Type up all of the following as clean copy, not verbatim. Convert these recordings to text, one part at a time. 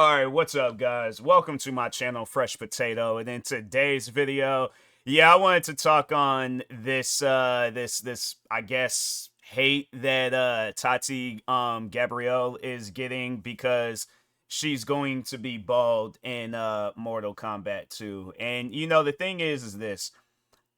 Alright, what's up guys? Welcome to my channel Fresh Potato, and in today's video, I wanted to talk on this I guess hate that Tati Gabrielle is getting because she's going to be bald in Mortal Kombat 2. And the thing is this.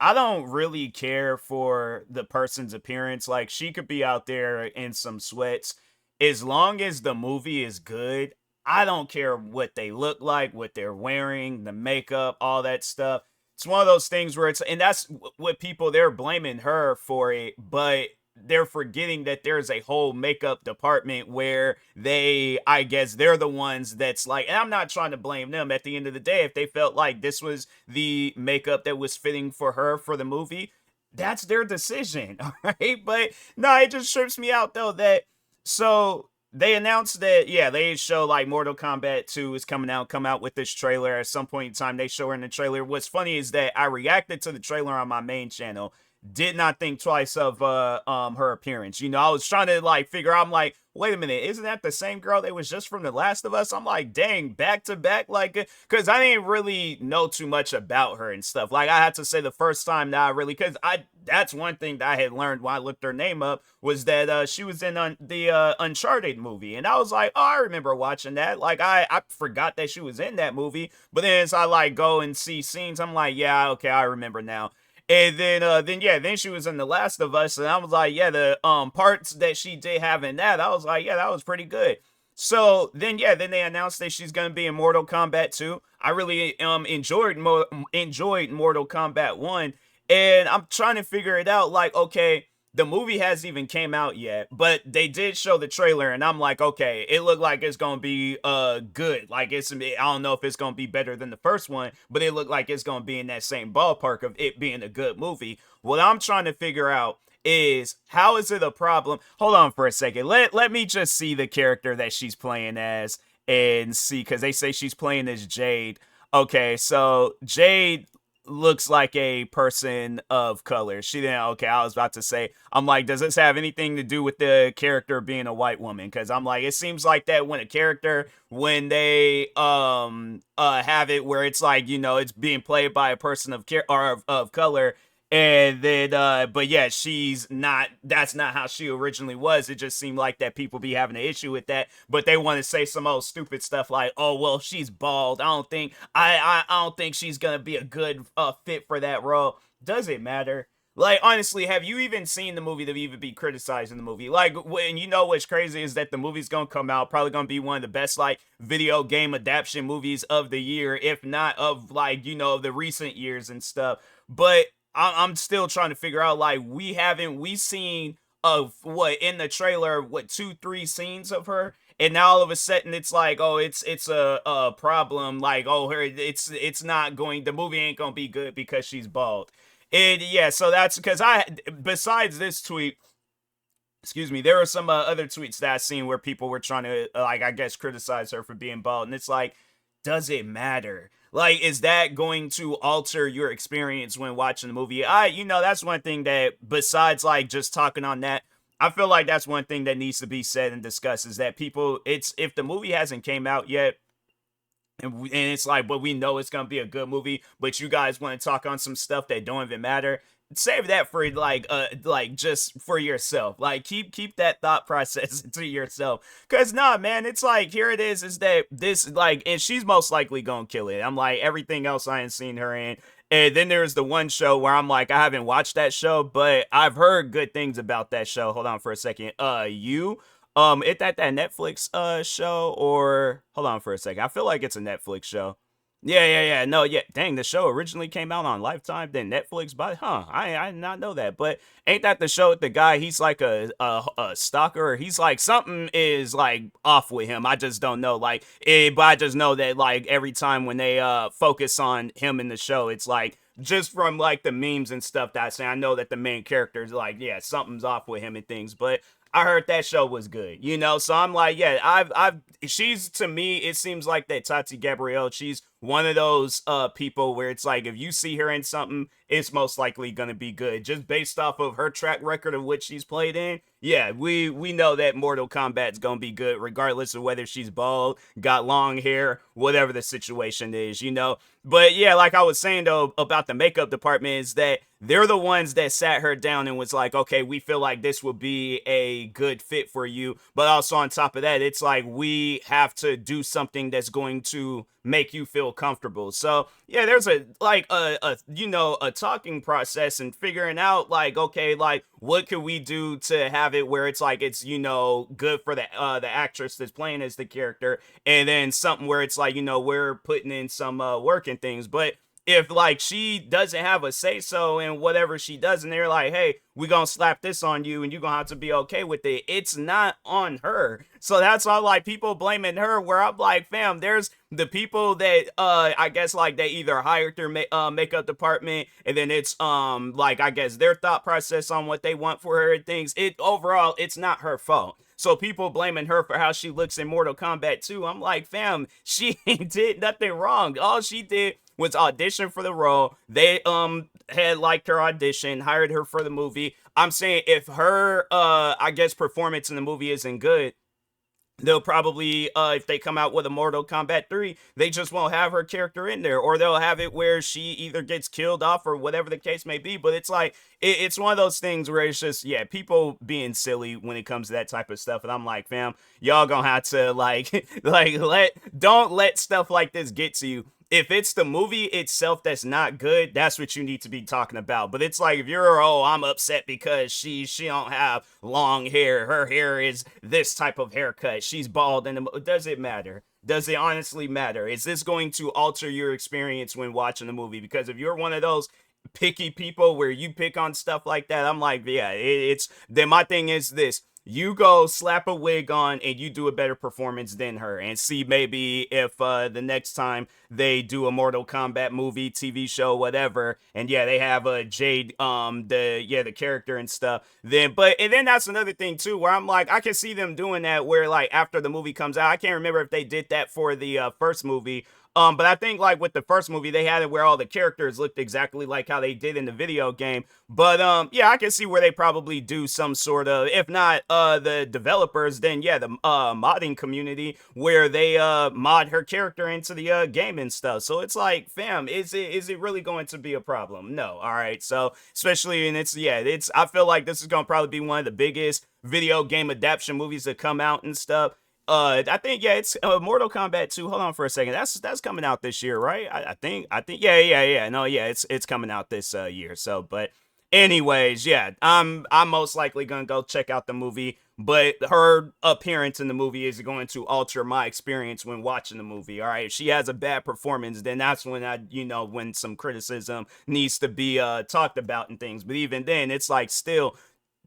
I don't really care for the person's appearance. Like, she could be out there in some sweats. As long as the movie is good, I don't care what they look like, what they're wearing, the makeup, all that stuff. It's one of those things where and that's what people, they're blaming her for it, but they're forgetting that there's a whole makeup department where I guess they're the ones that's like, and I'm not trying to blame them. At the end of the day, if they felt like this was the makeup that was fitting for her for the movie, that's their decision. All right. But no, it just trips me out though that so they announced that, they show like Mortal Kombat 2 is come out with this trailer at some point in time. They show her in the trailer. What's funny is that I reacted to the trailer on my main channel, did not think twice of her appearance. I was trying to like figure out, I'm like, wait a minute, isn't that the same girl that was just from The Last of Us? I'm like, dang, back to back, like, because I didn't really know too much about her and stuff. Like, I had to say the first time that I really, because that's one thing that I had learned when I looked her name up, was that she was in the Uncharted movie. And I was like, oh, I remember watching that. Like, I forgot that she was in that movie. But then as I like go and see scenes, I'm like, yeah, okay, I remember now. And then she was in The Last of Us, and I was like, yeah, the parts that she did have in that, I was like, yeah, that was pretty good. So then they announced that she's gonna be in Mortal Kombat 2. I really enjoyed Mortal Kombat 1, and I'm trying to figure it out. Like, okay, the movie hasn't even came out yet, but they did show the trailer, and I'm like, okay, it looked like it's gonna be good. Like, I don't know if it's gonna be better than the first one, but it looked like it's gonna be in that same ballpark of it being a good movie. What I'm trying to figure out is, how is it a problem? Hold on for a second. Let me just see the character that she's playing as and see, because they say she's playing as Jade. Okay, so Jade looks like a person of color. She didn't. Okay, I was about to say, I'm like, does this have anything to do with the character being a white woman? Because I'm like, it seems like that when a character, when they have it where it's like, it's being played by a person of color, and then but yeah, she's not, that's not how she originally was. It just seemed like that people be having an issue with that, but they want to say some old stupid stuff like, oh well, she's bald, I don't think she's gonna be a good fit for that role. Does it matter? Like, honestly, have you even seen the movie to even be criticizing the movie? Like, when what's crazy is that the movie's gonna come out, probably gonna be one of the best like video game adaptation movies of the year, if not of like, the recent years and stuff. But I'm still trying to figure out, like, we seen of what in the trailer, what, 2 3 scenes of her, and now all of a sudden it's like, oh, it's a problem, like, oh, her, it's not going, the movie ain't gonna be good because she's bald. And yeah, so that's because besides this tweet, excuse me, there were some other tweets that I seen where people were trying to like, I guess, criticize her for being bald, and it's like, does it matter? Like, is that going to alter your experience when watching the movie? That's one thing that, besides like just talking on that, I feel like that's one thing that needs to be said and discussed, is that people, it's, if the movie hasn't came out yet, and it's like, but we know it's gonna be a good movie, but you guys want to talk on some stuff that don't even matter, save that for like just for yourself. Like, keep that thought process to yourself, because nah, man, it's like, here it is that this, like, and she's most likely gonna kill it. I'm like, everything else I ain't seen her in. And then there's the one show where I'm like, I haven't watched that show, but I've heard good things about that show. Hold on for a second. It that Netflix show, or hold on for a second. I feel like it's a Netflix show. Yeah. No, yeah. Dang, the show originally came out on Lifetime, then Netflix. But I did not know that. But ain't that the show with the guy? He's like a stalker. He's like, something is like off with him. I just don't know. Like, but I just know that like every time when they focus on him in the show, it's like, just from like the memes and stuff that I say, I know that the main character is like, yeah, something's off with him and things. But I heard that show was good. So I'm like, yeah, she's, to me, it seems like that Tati Gabrielle, she's one of those people where it's like if you see her in something, it's most likely gonna be good. Just based off of her track record of what she's played in. Yeah, we know that Mortal Kombat's gonna be good, regardless of whether she's bald, got long hair, whatever the situation is, you know. But yeah, like I was saying though about the makeup department is that they're the ones that sat her down and was like, okay, we feel like this will be a good fit for you. But also on top of that, it's like we have to do something that's going to make you feel comfortable. So yeah, there's a like a you know a talking process and figuring out like okay like what could we do to have it where it's like it's you know good for the actress that's playing as the character, and then something where it's like you know we're putting in some work and things. But if like she doesn't have a say so in whatever she does and they're like hey we gonna slap this on you and you're gonna have to be okay with it, it's not on her. So that's why like people blaming her where I'm like fam, there's the people that I guess like they either hired their makeup department and then it's like I guess their thought process on what they want for her and things. It overall it's not her fault. So people blaming her for how she looks in Mortal Kombat 2, I'm like, fam, she did nothing wrong. All she did was audition for the role. They had liked her audition, hired her for the movie. I'm saying if her I guess performance in the movie isn't good, they'll probably if they come out with a Mortal Kombat 3, they just won't have her character in there, or they'll have it where she either gets killed off or whatever the case may be. But it's like it's one of those things where it's just yeah, people being silly when it comes to that type of stuff. And I'm like fam, y'all gonna have to like don't let stuff like this get to you. If it's the movie itself that's not good, that's what you need to be talking about. But it's like if you're oh I'm upset because she don't have long hair, her hair is this type of haircut, she's bald, and does it matter? Does it honestly matter? Is this going to alter your experience when watching the movie? Because if you're one of those picky people where you pick on stuff like that, I'm like yeah, it's then my thing is this: you go slap a wig on and you do a better performance than her and see maybe if the next time they do a Mortal Kombat movie, TV show, whatever, and yeah they have a Jade the character and stuff, then but and then that's another thing too where I'm like I can see them doing that where like after the movie comes out. I can't remember if they did that for the first movie. But I think like with the first movie, they had it where all the characters looked exactly like how they did in the video game. But yeah, I can see where they probably do some sort of, if not the developers, then yeah, the modding community where they mod her character into the game and stuff. So it's like, fam, is it really going to be a problem? No. All right. So especially and it's I feel like this is gonna probably be one of the biggest video game adaptation movies that come out and stuff. I think yeah, it's Mortal Kombat 2. Hold on for a second. That's coming out this year, right? I think yeah. No, yeah, it's coming out this year. So, but anyways, yeah, I'm most likely gonna go check out the movie. But her appearance in the movie is going to alter my experience when watching the movie. All right, if she has a bad performance, then that's when when some criticism needs to be talked about and things. But even then, it's like still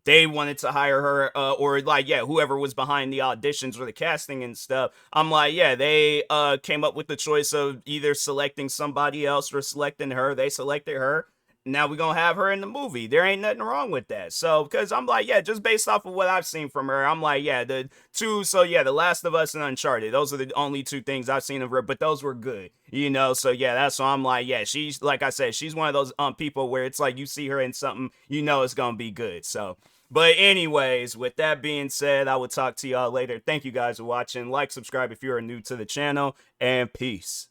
they wanted to hire her or like yeah whoever was behind the auditions or the casting and stuff. I'm like yeah they came up with the choice of either selecting somebody else or selecting her. They selected her. Now we're gonna have her in the movie. There ain't nothing wrong with that. So because I'm like yeah, just based off of what I've seen from her, I'm like yeah, the two. So yeah, The Last of Us and Uncharted, those are the only two things I've seen of her, but those were good, you know. So yeah, that's why I'm like yeah, she's like I said, she's one of those people where it's like you see her in something, you know it's gonna be good. So but anyways, with that being said, I will talk to y'all later. Thank you guys for watching. Like, subscribe if you are new to the channel, and peace.